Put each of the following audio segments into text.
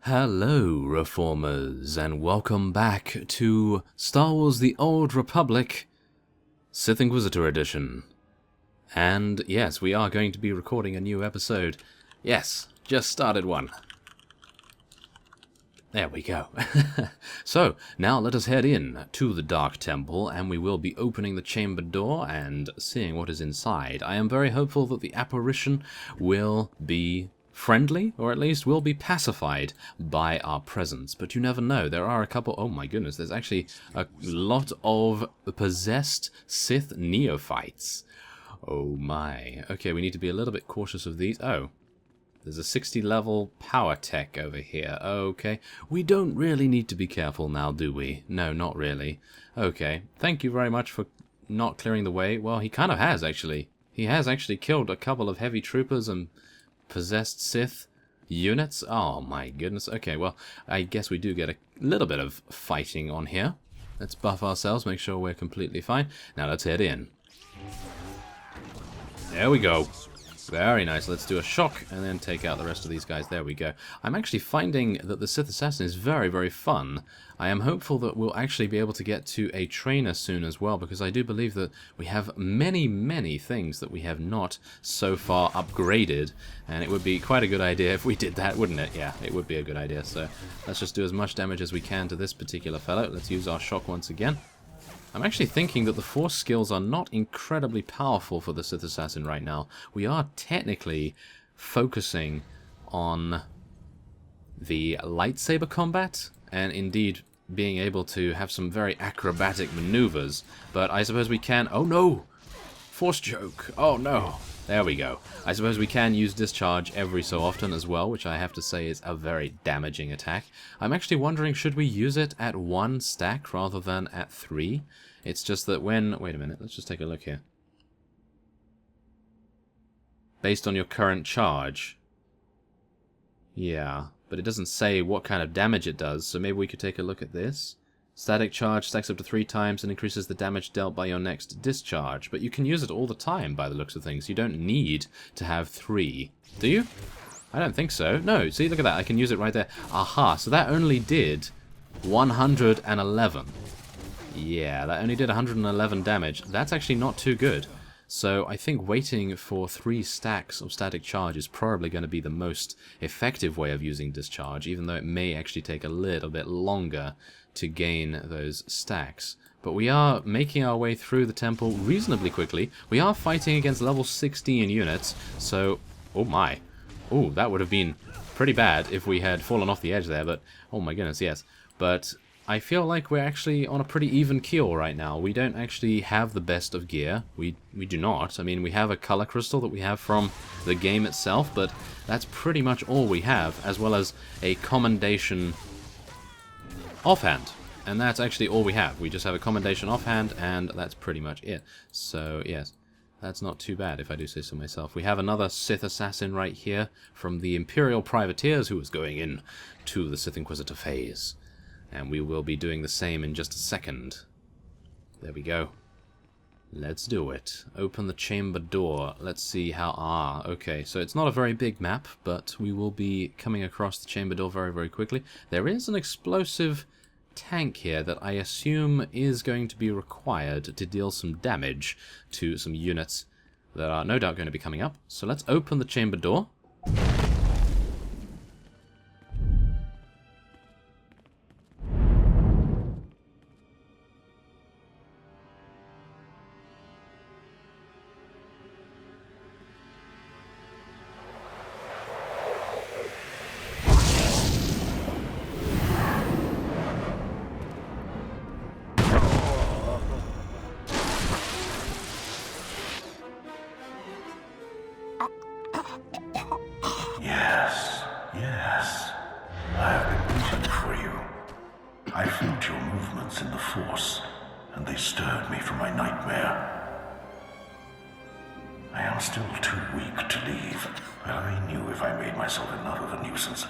Hello, Reformers, and welcome back to Star Wars The Old Republic, Sith Inquisitor Edition. And yes, we are going to be recording a new episode. Yes, just started one. There we go. So, now let us head in to the Dark Temple, and we will be opening the chamber door and seeing what is inside. I am very hopeful that the apparition will be friendly, or at least will be pacified by our presence. But you never know. There are a couple... Oh my goodness, there's actually a lot of possessed Sith neophytes. Oh my. Okay, we need to be a little bit cautious of these. Oh. There's a 60 level power tech over here. Okay. We don't really need to be careful now, do we? No, not really. Okay. Thank you very much for not clearing the way. Well, he kind of has, actually. He has actually killed a couple of heavy troopers and possessed Sith units. Oh my goodness. Okay, well, I guess we do get a little bit of fighting on here. Let's buff ourselves, make sure we're completely fine. Now let's head in. There we go. Very nice. Let's do a shock and then take out the rest of these guys. There we go. I'm actually finding that the Sith Assassin is very, very fun. I am hopeful that we'll actually be able to get to a trainer soon as well, because I do believe that we have many, many things that we have not so far upgraded, and it would be quite a good idea if we did that, wouldn't it? Yeah, it would be a good idea. So let's just do as much damage as we can to this particular fellow. Let's use our shock once again. I'm actually thinking that the Force skills are not incredibly powerful for the Sith Assassin right now. We are technically focusing on the lightsaber combat, and indeed being able to have some very acrobatic maneuvers. But I suppose we can... Oh no! Force choke! Oh no! There we go. I suppose we can use discharge every so often as well, which I have to say is a very damaging attack. I'm actually wondering, should we use it at 1 stack rather than at 3? It's just that when... Wait a minute, let's just take a look here. Based on your current charge. Yeah, but it doesn't say what kind of damage it does, so maybe we could take a look at this. Static charge stacks up to 3 times and increases the damage dealt by your next discharge. But you can use it all the time by the looks of things. You don't need to have 3. Do you? I don't think so. No, see, look at that. I can use it right there. Aha, so that only did 111. Yeah, that only did 111 damage. That's actually not too good. So I think waiting for 3 stacks of static charge is probably going to be the most effective way of using discharge, even though it may actually take a little bit longer to gain those stacks. But we are making our way through the temple reasonably quickly. We are fighting against level 16 units, so... Oh my. Oh, that would have been pretty bad if we had fallen off the edge there, but... Oh my goodness, yes. But I feel like we're actually on a pretty even keel right now. We don't actually have the best of gear. We do not. I mean, we have a color crystal that we have from the game itself, but that's pretty much all we have, as well as a commendation offhand. And that's actually all we have. We just have a commendation offhand, and that's pretty much it. So, yes, that's not too bad, if I do say so myself. We have another Sith Assassin right here from the Imperial Privateers who is going in to the Sith Inquisitor phase. And we will be doing the same in just a second. There we go. Let's do it. Open the chamber door. Let's see how... Ah, okay. So it's not a very big map, but we will be coming across the chamber door very, very quickly. There is an explosive tank here that I assume is going to be required to deal some damage to some units that are no doubt going to be coming up. So let's open the chamber door. Yes. I have been waiting for you. I felt your movements in the Force, and they stirred me from my nightmare. I am still too weak to leave, but I knew if I made myself enough of a nuisance,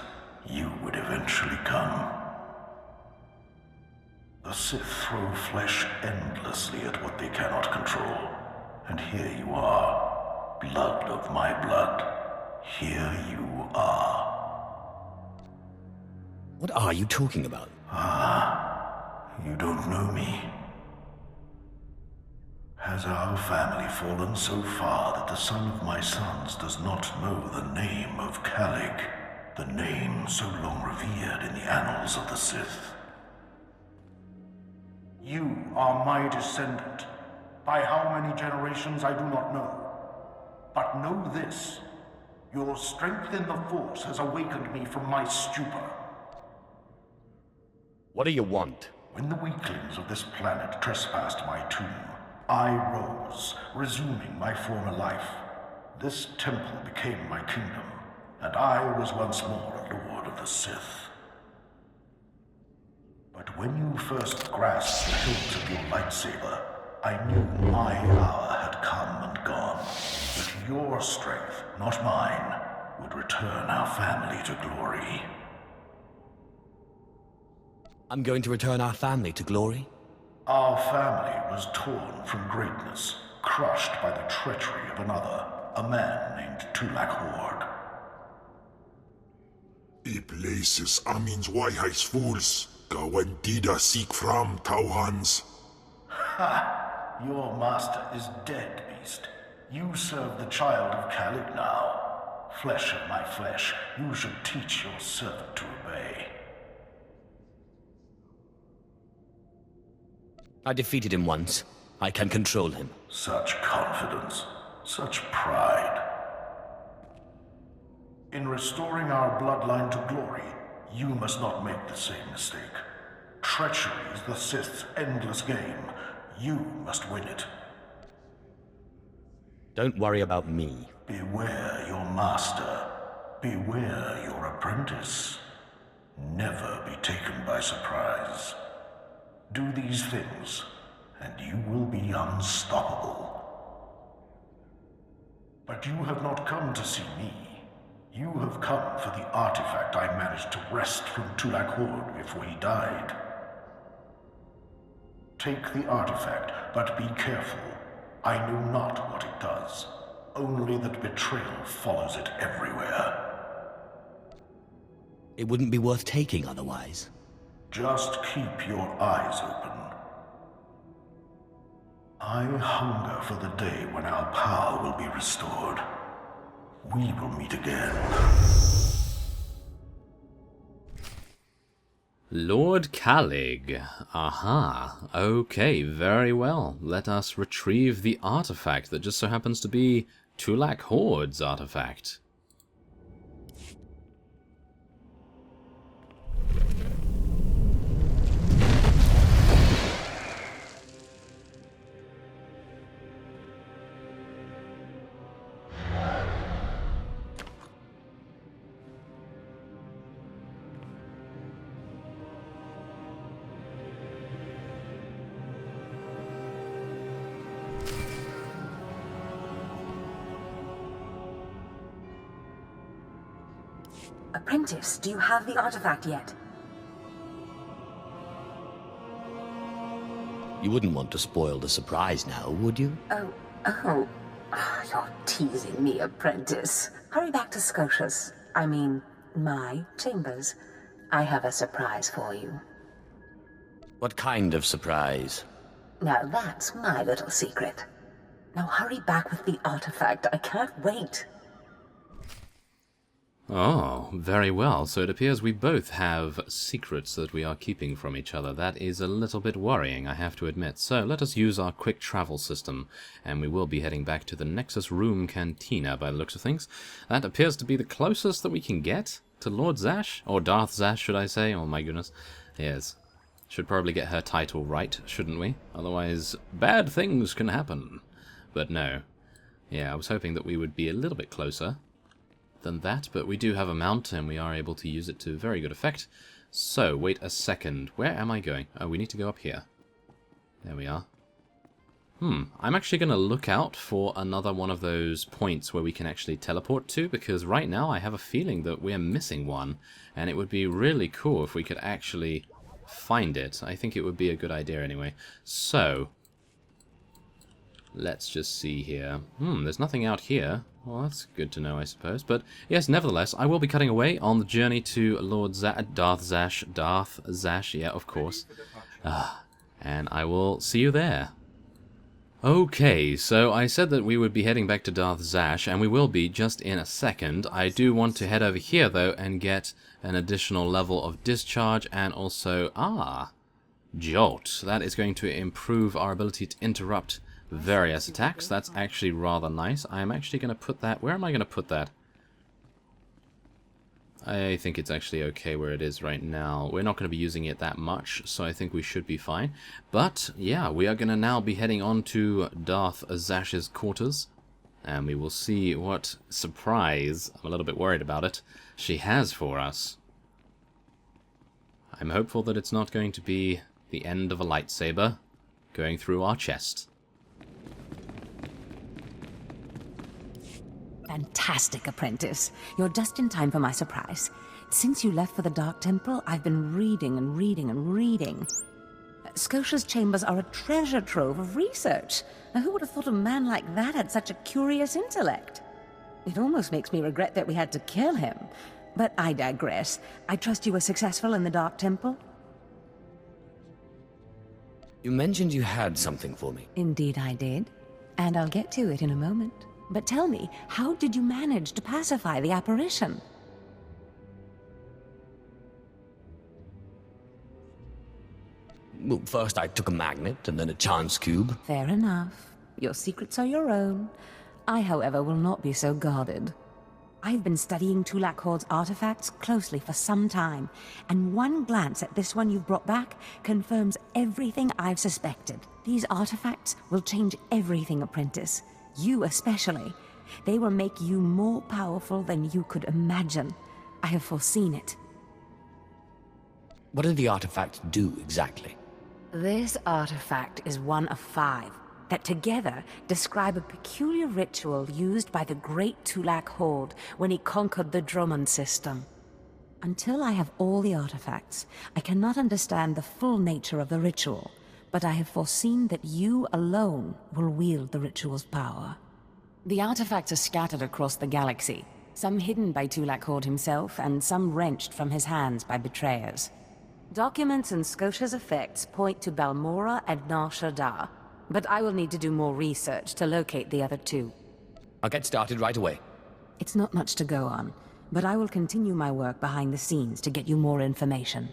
you would eventually come. The Sith throw flesh endlessly at what they cannot control, and here you are, blood of my blood. Here you are. What are you talking about? Ah, you don't know me. Has our family fallen so far that the son of my sons does not know the name of Calig, the name so long revered in the annals of the Sith? You are my descendant. By how many generations I do not know. But know this. Your strength in the Force has awakened me from my stupor. What do you want? When the weaklings of this planet trespassed my tomb, I rose, resuming my former life. This temple became my kingdom, and I was once more a lord of the Sith. But when you first grasped the hilt of your lightsaber, I knew my hour had come and gone. That your strength, not mine, would return our family to glory. I'm going to return our family to glory? Our family was torn from greatness, crushed by the treachery of another, a man named Tulak Hord. I places amins wajhajs fools, gawen dida seek from Tauhans. Ha! Your master is dead, beast. You serve the child of Calig now. Flesh of my flesh, you should teach your servant to obey. I defeated him once. I can control him. Such confidence, such pride. In restoring our bloodline to glory, you must not make the same mistake. Treachery is the Sith's endless game. You must win it. Don't worry about me. Beware your master. Beware your apprentice. Never be taken by surprise. Do these things, and you will be unstoppable. But you have not come to see me. You have come for the artifact I managed to wrest from Tulak Hord before he died. Take the artifact, but be careful. I know not what it does, only that betrayal follows it everywhere. It wouldn't be worth taking otherwise. Just keep your eyes open. I hunger for the day when our power will be restored. We will meet again. Lord Calig. Aha. Okay, very well. Let us retrieve the artifact that just so happens to be Tulak Hord's artifact. Apprentice, do you have the artifact yet? You wouldn't want to spoil the surprise now, would you? Oh, you're teasing me, apprentice. Hurry back to Scotia's. I mean, my chambers. I have a surprise for you. What kind of surprise? Now that's my little secret. Now hurry back with the artifact. I can't wait. Oh, very well. So it appears we both have secrets that we are keeping from each other. That is a little bit worrying, I have to admit. So let us use our quick travel system, and we will be heading back to the Nexus Room Cantina by the looks of things. That appears to be the closest that we can get to Lord Zash, or Darth Zash, should I say? Oh my goodness. Yes. Should probably get her title right, shouldn't we? Otherwise, bad things can happen. But no. Yeah, I was hoping that we would be a little bit closer than that, but we do have a mount and we are able to use it to very good effect. So, wait a second. Where am I going? Oh, we need to go up here. There we are. I'm actually going to look out for another one of those points where we can actually teleport to, because right now I have a feeling that we're missing one, and it would be really cool if we could actually find it. I think it would be a good idea anyway. So, let's just see here. There's nothing out here. Well, that's good to know, I suppose. But yes, nevertheless, I will be cutting away on the journey to Lord Darth Zash, yeah, of course. And I will see you there. Okay, so I said that we would be heading back to Darth Zash, and we will be just in a second. I do want to head over here, though, and get an additional level of discharge, and also, Jolt. That is going to improve our ability to interrupt various attacks. That's actually rather nice. I'm actually going to put that... Where am I going to put that? I think it's actually okay where it is right now. We're not going to be using it that much, so I think we should be fine. But, yeah, we are going to now be heading on to Darth Zash's quarters, and we will see what surprise, I'm a little bit worried about it, she has for us. I'm hopeful that it's not going to be the end of a lightsaber going through our chest. Fantastic, apprentice. You're just in time for my surprise. Since you left for the Dark Temple, I've been reading and reading and reading. Scotia's chambers are a treasure trove of research. Now, who would have thought a man like that had such a curious intellect? It almost makes me regret that we had to kill him. But I digress. I trust you were successful in the Dark Temple? You mentioned you had something for me. Indeed I did. And I'll get to it in a moment. But tell me, how did you manage to pacify the apparition? Well, first I took a magnet, and then a chance cube. Fair enough. Your secrets are your own. I, however, will not be so guarded. I've been studying Tulak Horde's artifacts closely for some time, and one glance at this one you've brought back confirms everything I've suspected. These artifacts will change everything, apprentice. You especially. They will make you more powerful than you could imagine. I have foreseen it. What do the artifacts do exactly? This artifact is one of 5 that together describe a peculiar ritual used by the great Tulak Horde when he conquered the Drummond system. Until I have all the artifacts, I cannot understand the full nature of the ritual, but I have foreseen that you alone will wield the ritual's power. The artifacts are scattered across the galaxy, some hidden by Tulak Horde himself, and some wrenched from his hands by betrayers. Documents and Scotia's effects point to Balmora and Nar Shaddaa, but I will need to do more research to locate the other 2. I'll get started right away. It's not much to go on, but I will continue my work behind the scenes to get you more information.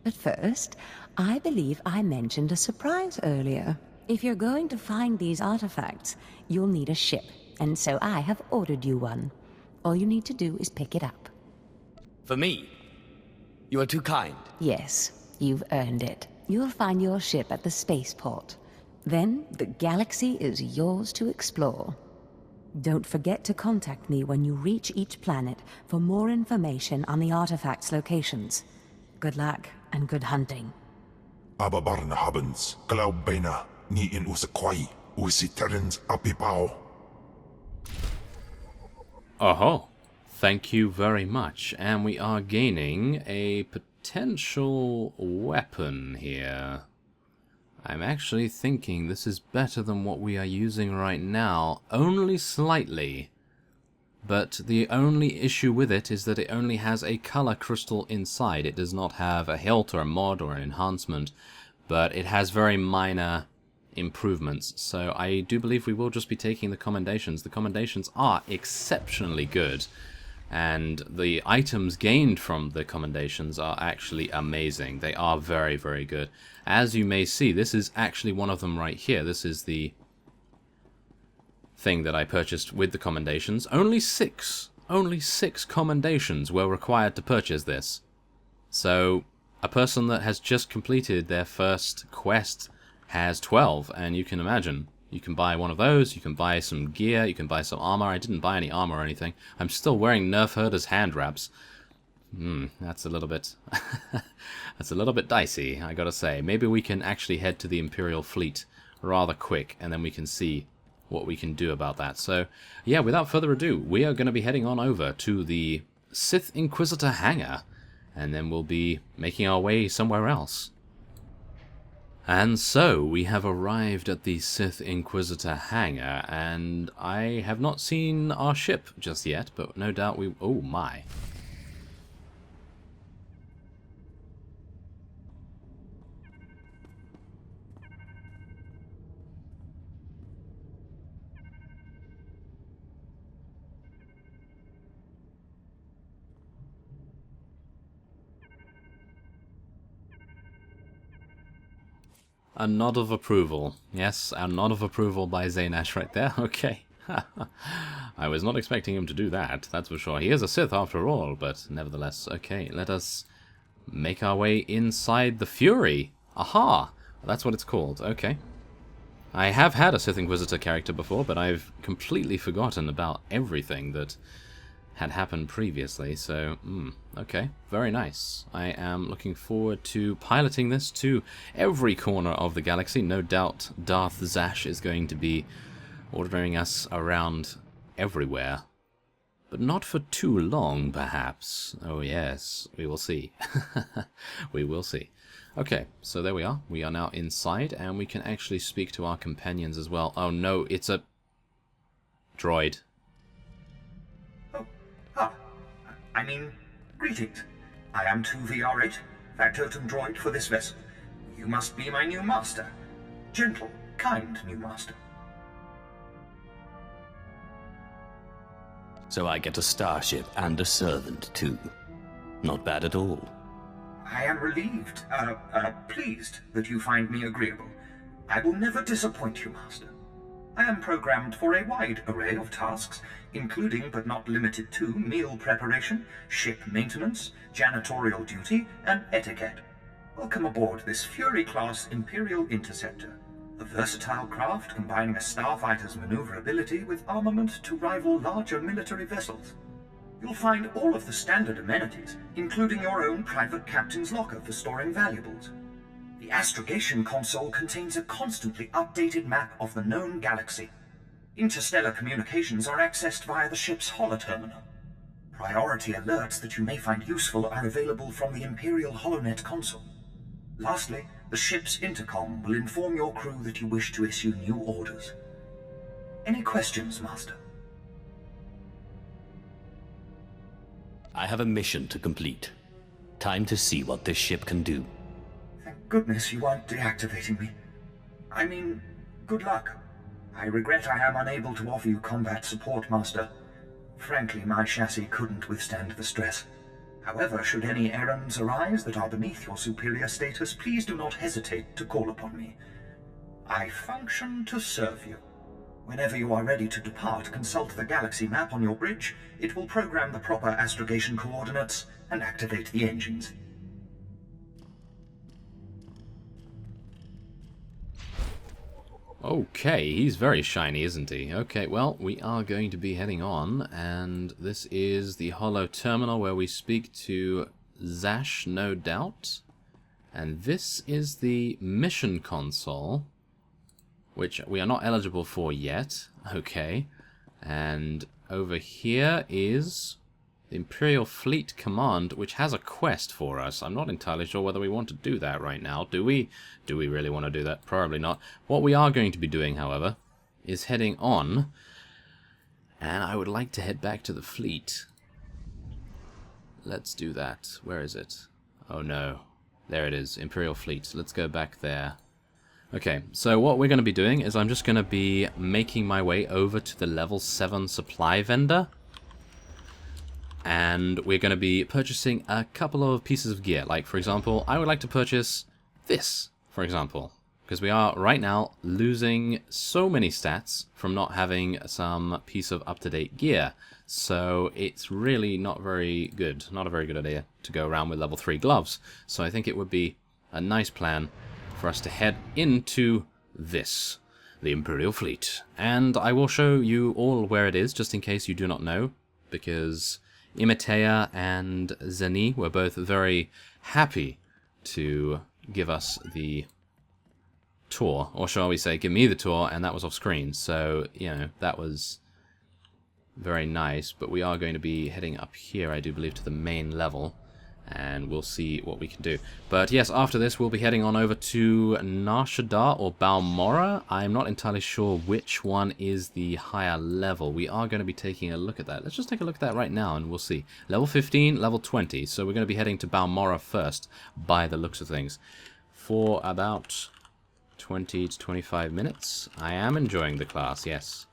But first, I believe I mentioned a surprise earlier. If you're going to find these artifacts, you'll need a ship, and so I have ordered you one. All you need to do is pick it up. For me? You are too kind. Yes, you've earned it. You'll find your ship at the spaceport. Then, the galaxy is yours to explore. Don't forget to contact me when you reach each planet for more information on the artifacts' locations. Good luck, and good hunting. Ababarna habens, Glaubena, ni in usakwai, usiterens apipao. Oh, thank you very much. And we are gaining a potential weapon here. I'm actually thinking this is better than what we are using right now, only slightly. But the only issue with it is that it only has a color crystal inside. It does not have a hilt or a mod or an enhancement, but it has very minor improvements. So I do believe we will just be taking the commendations. The commendations are exceptionally good, and the items gained from the commendations are actually amazing. They are very, very good. As you may see, this is actually one of them right here. This is the thing that I purchased with the commendations. Only six commendations were required to purchase this. So a person that has just completed their first quest has 12, and you can imagine. You can buy one of those, you can buy some gear, you can buy some armor. I didn't buy any armor or anything. I'm still wearing Nerf Herder's hand wraps. That's a little bit... that's a little bit dicey, I gotta say. Maybe we can actually head to the Imperial fleet rather quick, and then we can see what we can do about that. So, yeah, without further ado, we are going to be heading on over to the Sith Inquisitor hangar, and then we'll be making our way somewhere else. And so, we have arrived at the Sith Inquisitor hangar, and I have not seen our ship just yet, but no doubt we... Oh my. A nod of approval. Yes, a nod of approval by Zaynash right there. Okay. I was not expecting him to do that, that's for sure. He is a Sith after all, but nevertheless. Okay, let us make our way inside the Fury. Aha! That's what it's called. Okay. I have had a Sith Inquisitor character before, but I've completely forgotten about everything that had happened previously, so, okay, very nice. I am looking forward to piloting this to every corner of the galaxy. No doubt Darth Zash is going to be ordering us around everywhere. But not for too long, perhaps. Oh yes, we will see. We will see. Okay, so there we are. We are now inside, and we can actually speak to our companions as well. Oh no, it's a droid. I mean, greetings. I am 2VR8, Factotum droid for this vessel. You must be my new master. Gentle, kind new master. So I get a starship and a servant, too. Not bad at all. I am relieved, pleased that you find me agreeable. I will never disappoint you, master. I am programmed for a wide array of tasks, including but not limited to meal preparation, ship maintenance, janitorial duty, and etiquette. Welcome aboard this Fury-class Imperial Interceptor, a versatile craft combining a starfighter's maneuverability with armament to rival larger military vessels. You'll find all of the standard amenities, including your own private captain's locker for storing valuables. The astrogation console contains a constantly updated map of the known galaxy. Interstellar communications are accessed via the ship's holoterminal. Priority alerts that you may find useful are available from the Imperial HoloNet console. Lastly, the ship's intercom will inform your crew that you wish to issue new orders. Any questions, Master? I have a mission to complete. Time to see what this ship can do. Thank goodness you aren't deactivating me. I mean, good luck. I regret I am unable to offer you combat support, Master. Frankly, my chassis couldn't withstand the stress. However, should any errands arise that are beneath your superior status, please do not hesitate to call upon me. I function to serve you. Whenever you are ready to depart, consult the galaxy map on your bridge. It will program the proper astrogation coordinates and activate the engines. Okay, he's very shiny, isn't he? Okay, well, we are going to be heading on, and this is the holo terminal where we speak to Zash, no doubt. And this is the mission console, which we are not eligible for yet. Okay, and over here is the Imperial Fleet Command, which has a quest for us. I'm not entirely sure whether we want to do that right now. Do we? Do we really want to do that? Probably not. What we are going to be doing, however, is heading on, and I would like to head back to the fleet. Let's do that. Where is it? Oh no. There it is, Imperial Fleet. Let's go back there. Okay, so what we're going to be doing is I'm just going to be making my way over to the level 7 supply vendor. And we're going to be purchasing a couple of pieces of gear. Like, for example, I would like to purchase this, for example. Because we are, right now, losing so many stats from not having some piece of up-to-date gear. So it's really not very good. Not a very good idea to go around with level 3 gloves. So I think it would be a nice plan for us to head into this, the Imperial Fleet. And I will show you all where it is, just in case you do not know. Because Imitea and Zeni were both very happy to give us the tour, or shall we say, give me the tour, and that was off screen. So, you know, that was very nice. But we are going to be heading up here, I do believe, to the main level. and we'll see what we can do. But yes, after this we'll be heading on over to Nar Shaddaa or Balmorra. I'm not entirely sure which one is the higher level. We are going to be taking a look at that. Let's just take a look at that right now and we'll see. Level 15, level 20. So we're going to be heading to Balmorra first by the looks of things. For about 20 to 25 minutes. I am enjoying the class, yes.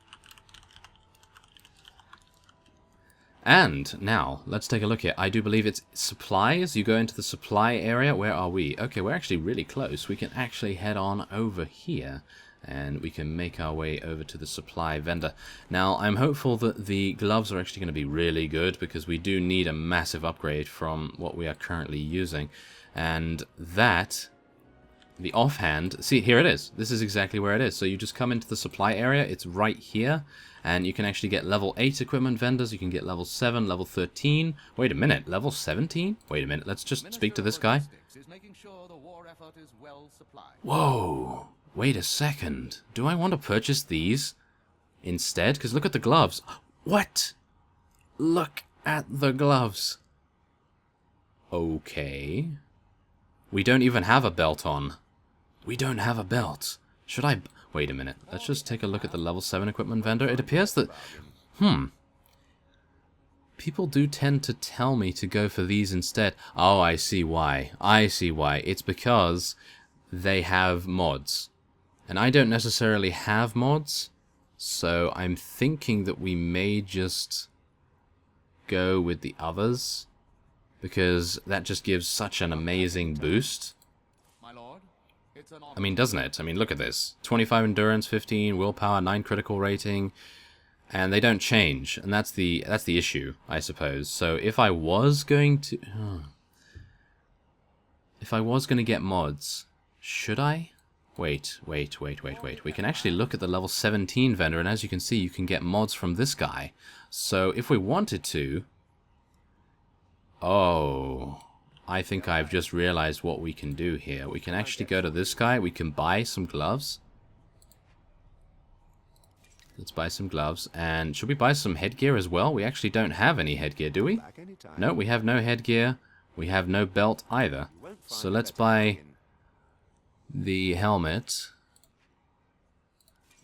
And now, let's take a look here. I do believe it's supplies. You go into the supply area. Where are we? Okay, we're actually really close. We can actually head on over here. And we can make our way over to the supply vendor. Now, I'm hopeful that the gloves are actually going to be really good, because we do need a massive upgrade from what we are currently using. And that, the offhand, see, here it is. This is exactly where it is. So you just come into the supply area. It's right here. And you can actually get level 8 equipment vendors. You can get level 7, level 13. Wait a minute, level 17? Wait a minute, let's just speak to this guy. Whoa, wait a second. Do I want to purchase these instead? Because look at the gloves. What? Look at the gloves. Okay. We don't even have a belt on. We don't have a belt. Should I... Wait a minute. Let's just take a look at the level 7 equipment vendor. It appears that... People do tend to tell me to go for these instead. Oh, I see why. I see why. It's because they have mods. And I don't necessarily have mods. So I'm thinking that we may just go with the others. Because that just gives such an amazing boost. I mean, doesn't it? I mean, look at this. 25 endurance, 15 willpower, 9 critical rating, and they don't change. And that's the issue, I suppose. So if I was going to get mods, should I? Wait. We can actually look at the level 17 vendor, and as you can see, you can get mods from this guy. So if we wanted to... Oh... I think I've just realized what we can do here. We can actually go to this guy. We can buy some gloves. Let's buy some gloves. And should we buy some headgear as well? We actually don't have any headgear, do we? No, we have no headgear. We have no belt either. So let's buy the helmet.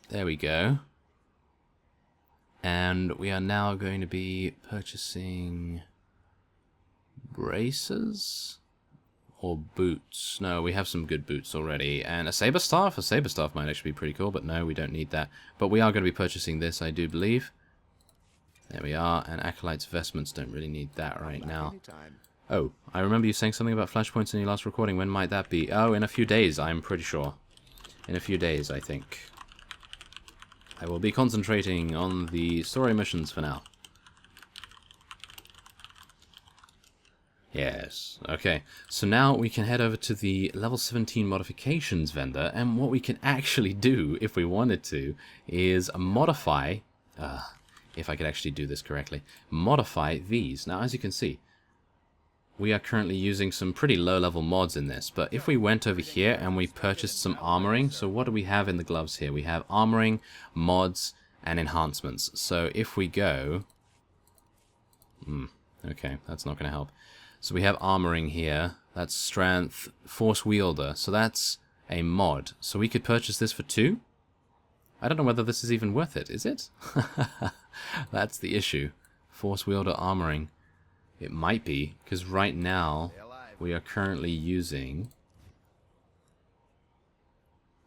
There we go. And we are now going to be purchasing... braces or boots? No, we have some good boots already. And a saber staff? A saber staff might actually be pretty cool, but no, we don't need that. But we are going to be purchasing this, I do believe. There we are. And Acolyte's vestments, don't really need that right now. Oh, I remember you saying something about flashpoints in your last recording. When might that be? Oh, in a few days, I'm pretty sure. In a few days, I think. I will be concentrating on the story missions for now. Yes, okay. So now we can head over to the level 17 modifications vendor, and what we can actually do, if we wanted to, is modify, if I could actually do this correctly, modify these. Now, as you can see, we are currently using some pretty low-level mods in this, but if we went over here and we purchased some armoring, so what do we have in the gloves here? We have armoring, mods, and enhancements. So if we go... okay, that's not going to help. So we have armoring here, that's strength, force wielder, so that's a mod. So we could purchase this for 2? I don't know whether this is even worth it, is it? That's the issue. Force wielder armoring. It might be, because right now we are currently using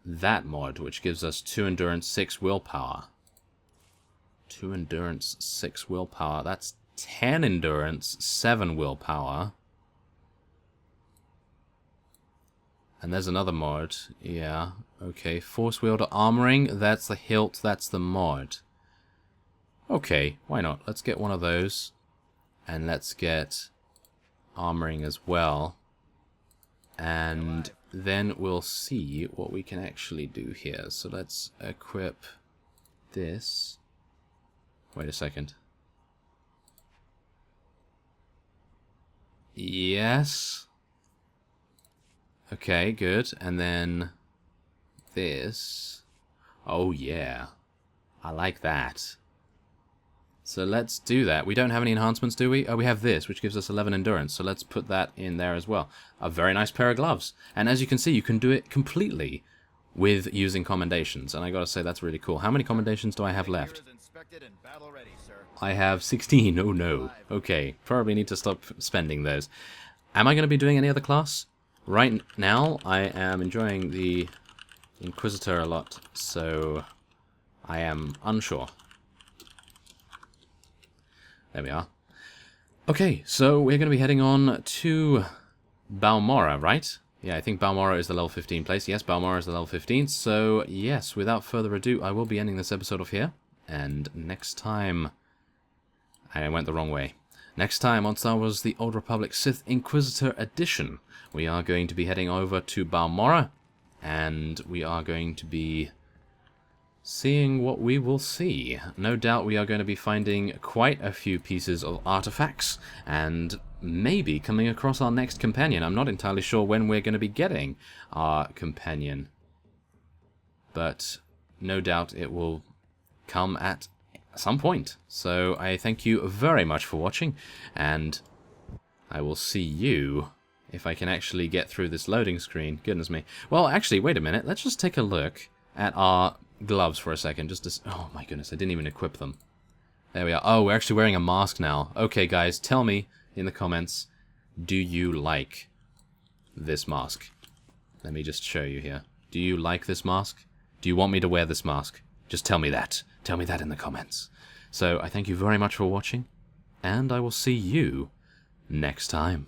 that mod, which gives us 2 endurance, 6 willpower. 2 endurance, 6 willpower, that's 10 endurance, 7 willpower. And there's another mod. Yeah, okay. Force wielder armoring, that's the hilt, that's the mod. Okay, why not? Let's get one of those. And let's get armoring as well. And then we'll see what we can actually do here. So let's equip this. Wait a second. Yes. Okay, good. And then this. Oh, yeah. I like that. So let's do that. We don't have any enhancements, do we? Oh, we have this, which gives us 11 endurance. So let's put that in there as well. A very nice pair of gloves. And as you can see, you can do it completely with using commendations. And I gotta say, that's really cool. How many commendations do I have left? I have 16. Oh no. Okay, probably need to stop spending those. Am I going to be doing any other class? Right now, I am enjoying the Inquisitor a lot, so I am unsure. There we are. Okay, so we're going to be heading on to Balmora, right? Yeah, I think Balmora is the level 15 place. Yes, Balmora is the level 15. So, yes, without further ado, I will be ending this episode off here. And next time... I went the wrong way. Next time on Star Wars The Old Republic Sith Inquisitor Edition, we are going to be heading over to Balmora. And we are going to be... seeing what we will see. No doubt we are going to be finding quite a few pieces of artifacts, and maybe coming across our next companion. I'm not entirely sure when we're going to be getting our companion, but no doubt it will come at some point. So I thank you very much for watching, and I will see you if I can actually get through this loading screen. Goodness me. Well, actually, wait a minute. Let's just take a look at our gloves for a second, just to... oh my goodness, I didn't even equip them. There we are. Oh, we're actually wearing a mask now. Okay, guys, tell me in the comments, do you like this mask? Let me just show you here. Do you like this mask? Do you want me to wear this mask? Just tell me that. Tell me that in the comments. So, I thank you very much for watching, and I will see you next time.